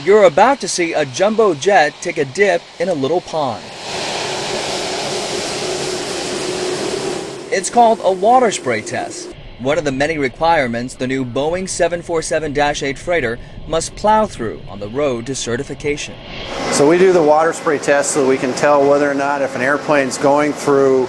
You're about to see a jumbo jet take a dip in a little pond. It's called a water spray test, one of the many requirements the new Boeing 747-8 freighter must plow through on the road to certification. So we do the water spray test so that we can tell whether or not if an airplane's going through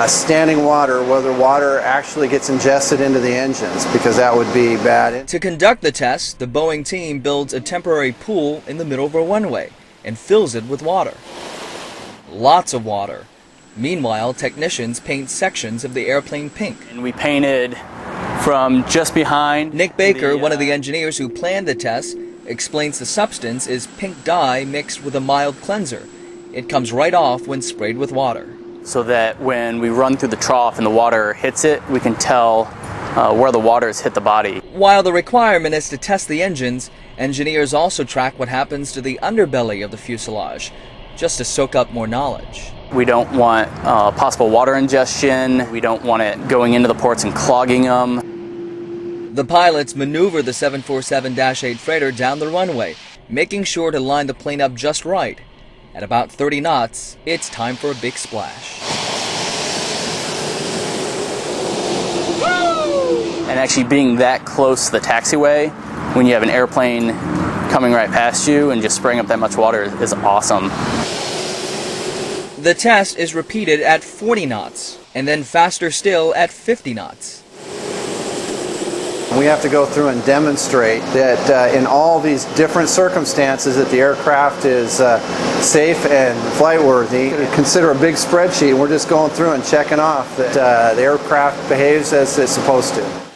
standing water, whether water actually gets ingested into the engines, because that would be bad. To conduct the test, the Boeing team builds a temporary pool in the middle of a runway and fills it with water. Lots of water. Meanwhile, technicians paint sections of the airplane pink. And we painted from just behind. Nick Baker, one of the engineers who planned the test, explains the substance is pink dye mixed with a mild cleanser. It comes right off when sprayed with water. So that when we run through the trough and the water hits it, we can tell where the water has hit the body. While the requirement is to test the engines, engineers also track what happens to the underbelly of the fuselage, just to soak up more knowledge. We don't want possible water ingestion. We don't want it going into the ports and clogging them. The pilots maneuver the 747-8 freighter down the runway, making sure to line the plane up just right. At about 30 knots, it's time for a big splash. And actually being that close to the taxiway, when you have an airplane coming right past you and just spraying up that much water is awesome. The test is repeated at 40 knots, and then faster still at 50 knots. We have to go through and demonstrate that in all these different circumstances that the aircraft is safe and flight-worthy. Consider a big spreadsheet, and we're just going through and checking off that the aircraft behaves as it's supposed to.